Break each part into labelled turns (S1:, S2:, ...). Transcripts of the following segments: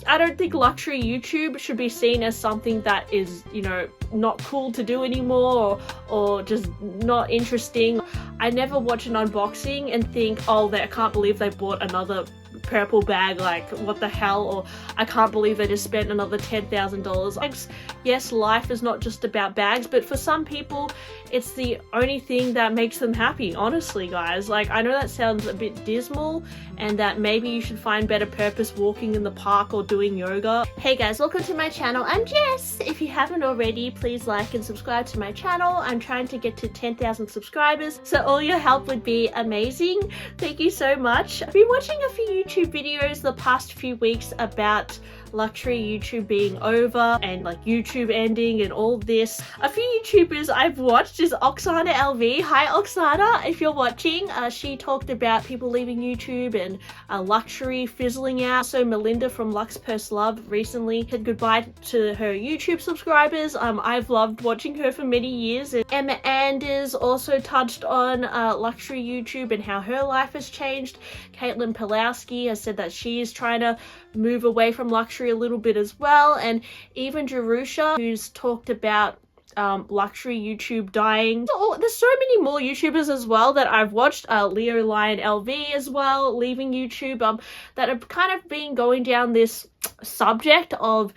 S1: I don't think luxury YouTube should be seen as something that is, you know, not cool to do anymore, or just not interesting. I never watch an unboxing and think, oh, I can't believe they bought another purple bag, like what the hell, or I can't believe they just spent another $10,000. Yes, life is not just about bags, but for some people it's the only thing that makes them happy, honestly, guys. Like, I know that sounds a bit dismal and that maybe you should find better purpose walking in the park or doing yoga. Hey guys, welcome to my channel. I'm Jess. If you haven't already, please like and subscribe to my channel. I'm trying to get to 10,000 subscribers, so all your help would be amazing. Thank you so much. I've been watching a few YouTube videos the past few weeks about luxury YouTube being over and like YouTube ending and all this. A few YouTubers I've watched is Oksana LV. Hi Oksana, if you're watching. She talked about people leaving YouTube and luxury fizzling out. So Melinda from Lux Purse Love recently said goodbye to her YouTube subscribers. I've loved watching her for many years. And Emma Anders also touched on luxury YouTube and how her life has changed. Caitlin Pulowski has said that she is trying to move away from luxury a little bit as well, and even Jerusha, who's talked about luxury YouTube dying. There's so many more YouTubers as well that I've watched. Leo Lion LV as well leaving YouTube, that have kind of been going down this subject of,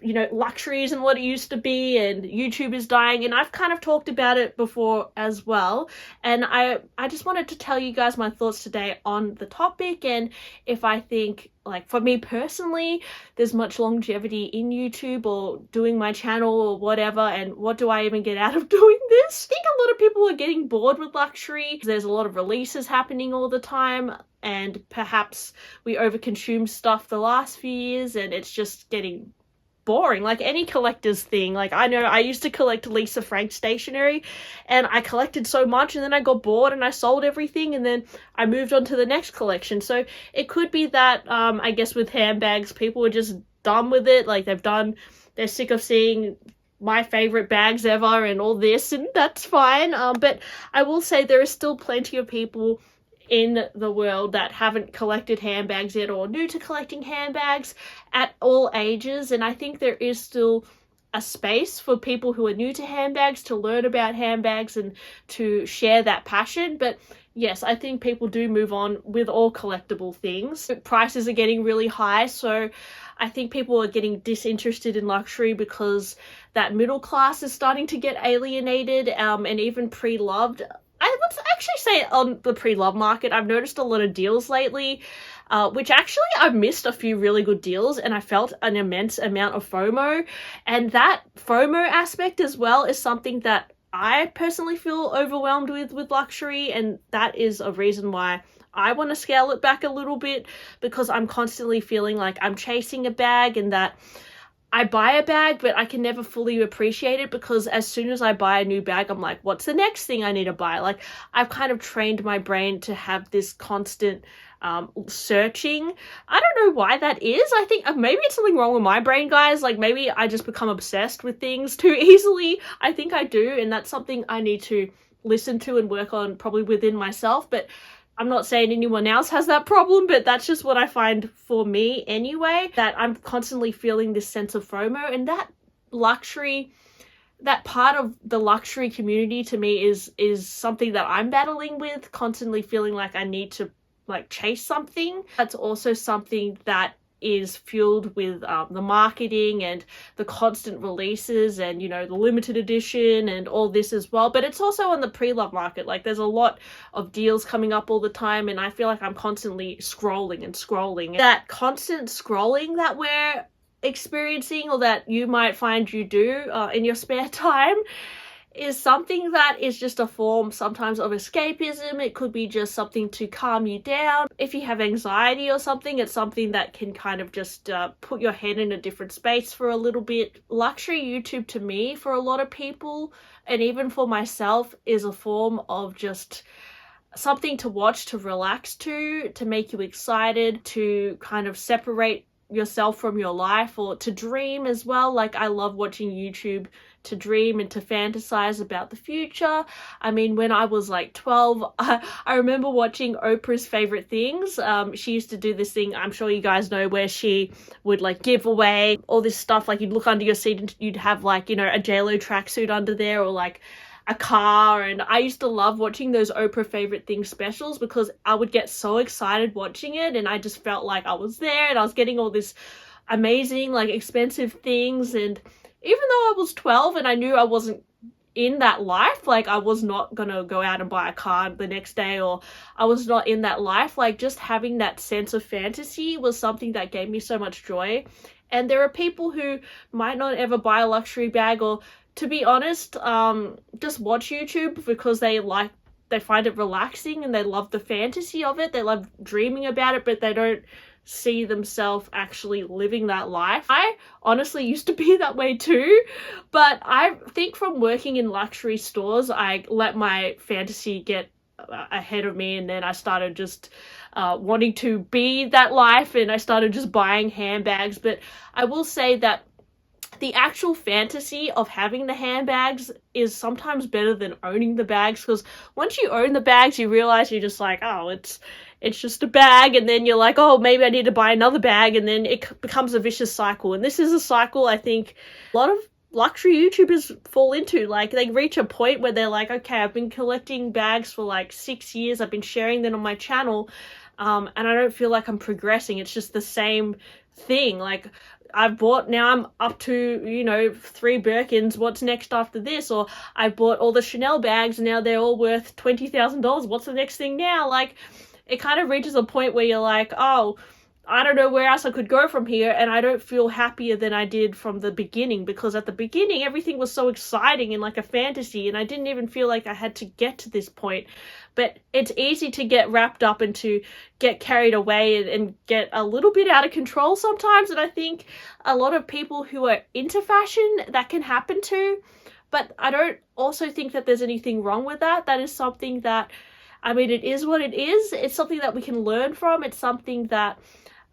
S1: you know, luxuries and what it used to be, and YouTube is dying, and I've kind of talked about it before as well. And I just wanted to tell you guys my thoughts today on the topic, and if I think, like, for me personally, there's much longevity in YouTube or doing my channel or whatever, and what do I even get out of doing this? I think a lot of people are getting bored with luxury. There's a lot of releases happening all the time, and perhaps we overconsumed stuff the last few years and it's just getting boring, like any collector's thing. Like, I know I used to collect Lisa Frank stationery and I collected so much, and then I got bored and I sold everything, and then I moved on to the next collection. So it could be that I guess with handbags, people are just done with it. Like, they're sick of seeing my favorite bags ever and all this, and that's fine. But I will say there is still plenty of people in the world that haven't collected handbags yet, or new to collecting handbags at all ages, and I think there is still a space for people who are new to handbags to learn about handbags and to share that passion. But yes, I think people do move on with all collectible things. Prices are getting really high, so I think people are getting disinterested in luxury because that middle class is starting to get alienated, and even pre-loved. I would actually say on the pre-love market, I've noticed a lot of deals lately, which actually I've missed a few really good deals, and I felt an immense amount of FOMO. And that FOMO aspect as well is something that I personally feel overwhelmed with luxury, and that is a reason why I want to scale it back a little bit, because I'm constantly feeling like I'm chasing a bag, and that I buy a bag, but I can never fully appreciate it, because as soon as I buy a new bag, I'm like, what's the next thing I need to buy? Like, I've kind of trained my brain to have this constant searching. I don't know why that is. I think maybe it's something wrong with my brain, guys. Like, maybe I just become obsessed with things too easily. I think I do, and that's something I need to listen to and work on, probably within myself. But I'm not saying anyone else has that problem, but that's just what I find for me anyway, that I'm constantly feeling this sense of FOMO, and that luxury, that part of the luxury community to me is something that I'm battling with, constantly feeling like I need to like chase something. That's also something that is fueled with the marketing and the constant releases and, you know, the limited edition and all this as well. But it's also on the pre-love market. Like, there's a lot of deals coming up all the time, and I feel like I'm constantly scrolling and scrolling. That constant scrolling that we're experiencing, or that you might find you do in your spare time, is something that is just a form sometimes of escapism. It could be just something to calm you down. If you have anxiety or something, it's something that can kind of just put your head in a different space for a little bit. Luxury YouTube, to me, for a lot of people, and even for myself, is a form of just something to watch, to relax to make you excited, to kind of separate yourself from your life, or to dream as well. Like, I love watching YouTube to dream and to fantasize about the future. I mean, when I was like 12, I remember watching Oprah's Favorite Things. She used to do this thing, I'm sure you guys know, where she would like give away all this stuff. Like, you'd look under your seat and you'd have like, you know, a JLo tracksuit under there, or like a car. And I used to love watching those Oprah Favorite Things specials because I would get so excited watching it, and I just felt like I was there and I was getting all this amazing, like, expensive things. And even though I was 12 and I knew I wasn't in that life, like, I was not gonna go out and buy a car the next day, or I was not in that life, like, just having that sense of fantasy was something that gave me so much joy. And there are people who might not ever buy a luxury bag, or, to be honest, just watch YouTube because they find it relaxing and they love the fantasy of it. They love dreaming about it, but they don't see themselves actually living that life. I honestly used to be that way too, but I think from working in luxury stores, I let my fantasy get ahead of me, and then I started just wanting to be that life, and I started just buying handbags. But I will say that the actual fantasy of having the handbags is sometimes better than owning the bags, because once you own the bags, you realize you're just like, oh, it's just a bag, and then you're like, oh, maybe I need to buy another bag, and then it becomes a vicious cycle. And this is a cycle I think a lot of luxury YouTubers fall into. Like, they reach a point where they're like, okay, I've been collecting bags for like 6 years, I've been sharing them on my channel, and I don't feel like I'm progressing. It's just the same thing. Like, now I'm up to, you know, 3 Birkins, what's next after this? Or I bought all the Chanel bags, and now they're all worth $20,000, what's the next thing now? Like, it kind of reaches a point where you're like, oh, I don't know where else I could go from here, and I don't feel happier than I did from the beginning, because at the beginning everything was so exciting and like a fantasy, and I didn't even feel like I had to get to this point. But it's easy to get wrapped up and to get carried away and get a little bit out of control sometimes, and I think a lot of people who are into fashion, that can happen too. But I don't also think that there's anything wrong with that. That is something that, I mean, it is what it is. It's something that we can learn from. It's something that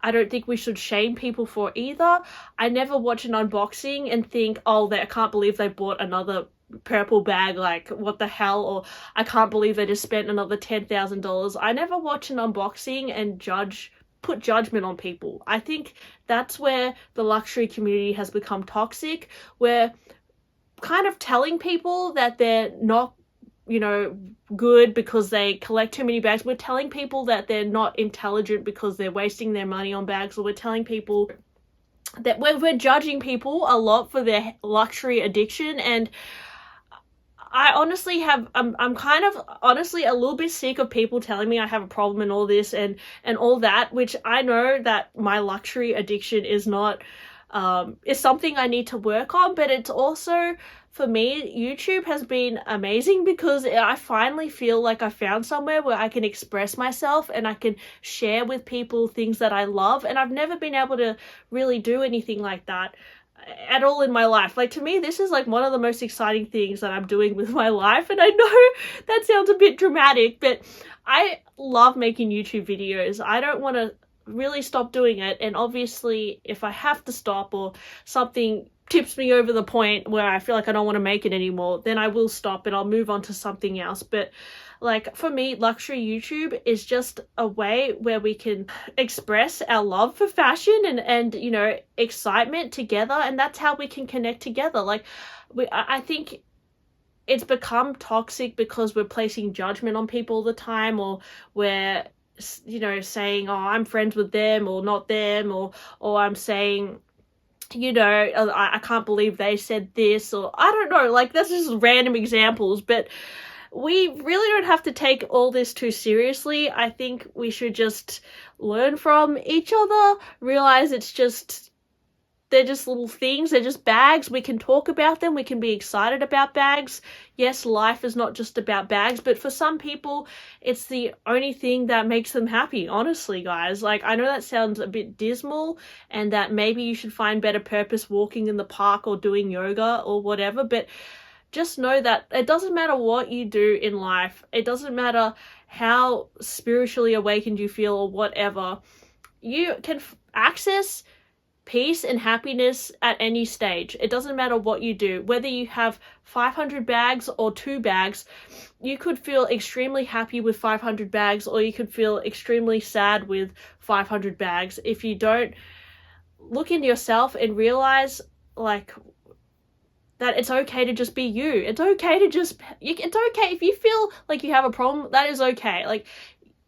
S1: I don't think we should shame people for either. I never watch an unboxing and think, oh, I can't believe they bought another purple bag, like, what the hell? Or I can't believe they just spent another $10,000. I never watch an unboxing and put judgment on people. I think that's where the luxury community has become toxic. We're kind of telling people that they're not, you know, good because they collect too many bags. We're telling people that they're not intelligent because they're wasting their money on bags. Or we're telling people that we're judging people a lot for their luxury addiction. And I honestly I'm kind of honestly a little bit sick of people telling me I have a problem and all this and all that, which I know that my luxury addiction is not, is something I need to work on. But it's also, for me, YouTube has been amazing because I finally feel like I found somewhere where I can express myself and I can share with people things that I love. And I've never been able to really do anything like that at all in my life. Like, to me, this is like one of the most exciting things that I'm doing with my life. And I know that sounds a bit dramatic, but I love making YouTube videos. I don't want to really stop doing it. And obviously, if I have to stop or something tips me over the point where I feel like I don't want to make it anymore, then I will stop and I'll move on to something else. But like, for me, luxury YouTube is just a way where we can express our love for fashion and you know, excitement together, and that's how we can connect together. Like, I think it's become toxic because we're placing judgment on people all the time, or we're, you know, saying, oh, I'm friends with them or not them, or I'm saying, you know, I can't believe they said this, or I don't know, like, that's just random examples. But we really don't have to take all this too seriously. I think we should just learn from each other, realize they're just little things, they're just bags. We can talk about them, we can be excited about bags. Yes, life is not just about bags, but for some people, it's the only thing that makes them happy, honestly, guys. Like, I know that sounds a bit dismal, and that maybe you should find better purpose walking in the park or doing yoga or whatever, but just know that it doesn't matter what you do in life. It doesn't matter how spiritually awakened you feel or whatever. You can access peace and happiness at any stage. It doesn't matter what you do, whether you have 500 bags or 2 bags. You could feel extremely happy with 500 bags, or you could feel extremely sad with 500 bags. If you don't look into yourself and realize like that it's okay to just be you. It's okay to it's okay if you feel like you have a problem. That is okay. Like,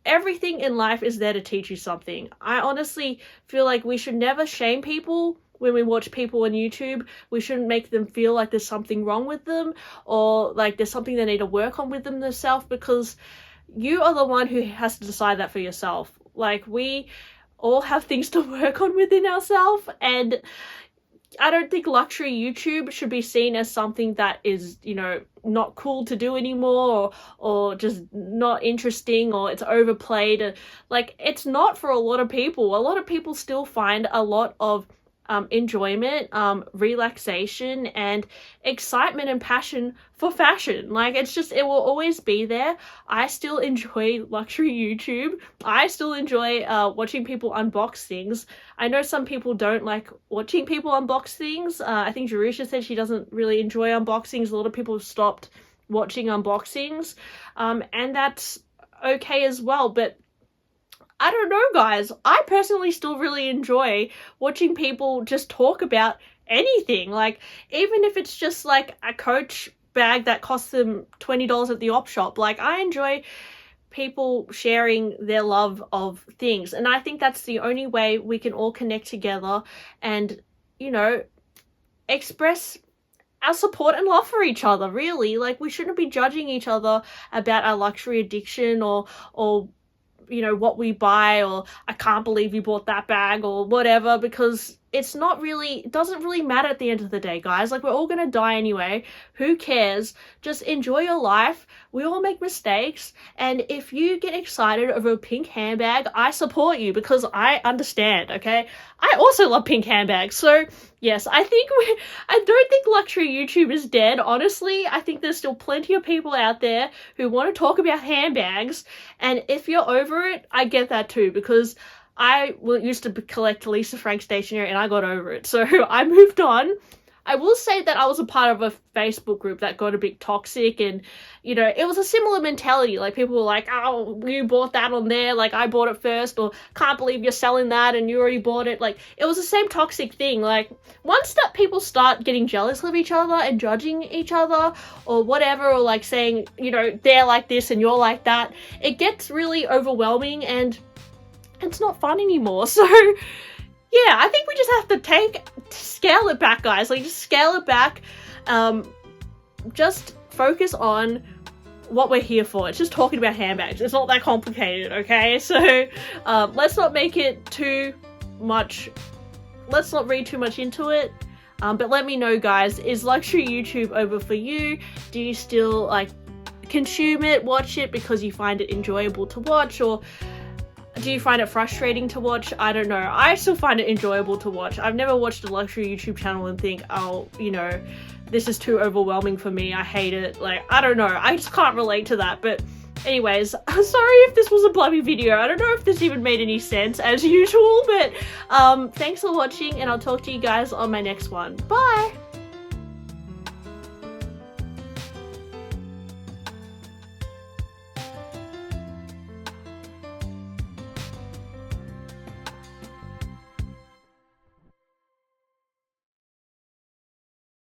S1: everything in life is there to teach you something. I honestly feel like we should never shame people when we watch people on YouTube. We shouldn't make them feel like there's something wrong with them, or like there's something they need to work on with them themselves, because you are the one who has to decide that for yourself. Like, we all have things to work on within ourselves, and I don't think luxury YouTube should be seen as something that is, not cool to do anymore, or just not interesting, or it's overplayed. Like, it's not for a lot of people. A lot of people still find a lot of enjoyment, relaxation, and excitement and passion for fashion. Like, it will always be there. I still enjoy luxury YouTube. I still enjoy watching people unbox things. I know some people don't like watching people unbox things. I think Jerusha said she doesn't really enjoy unboxings. A lot of people have stopped watching unboxings, and that's okay as well. But I don't know, guys. I personally still really enjoy watching people just talk about anything. Like, even if it's just like a Coach bag that costs them $20 at the op shop. Like, I enjoy people sharing their love of things. And I think that's the only way we can all connect together and, express our support and love for each other, really. Like, we shouldn't be judging each other about our luxury addiction, or what we buy, or I can't believe you bought that bag, or whatever, because it doesn't really matter at the end of the day, guys. Like, we're all gonna die anyway. Who cares? Just enjoy your life. We all make mistakes, and if you get excited over a pink handbag, I support you, because I understand, okay? I also love pink handbags, so yes, I don't think luxury YouTube is dead, honestly. I think there's still plenty of people out there who want to talk about handbags, and if you're over it, I get that too, because I used to collect Lisa Frank stationery and I got over it, so I moved on. I will say that I was a part of a Facebook group that got a bit toxic, and, it was a similar mentality. Like, people were like, oh, you bought that on there, like, I bought it first, or can't believe you're selling that and you already bought it. Like, it was the same toxic thing. Like, once that people start getting jealous of each other and judging each other or whatever, or like saying, they're like this and you're like that, it gets really overwhelming and it's not fun anymore. So yeah, I think we just have to scale it back, guys. Like, just scale it back. Just focus on what we're here for. It's just talking about handbags. It's not that complicated, okay? So let's not make it too much. Let's not read too much into it. But let me know, guys, is luxury YouTube over for you? Do you still consume it, watch it because you find it enjoyable to watch, or do you find it frustrating to watch? I don't know. I still find it enjoyable to watch. I've never watched a luxury YouTube channel and think, oh, this is too overwhelming for me. I hate it. Like, I don't know. I just can't relate to that. But anyways, I'm sorry if this was a blubby video. I don't know if this even made any sense as usual. But thanks for watching, and I'll talk to you guys on my next one. Bye!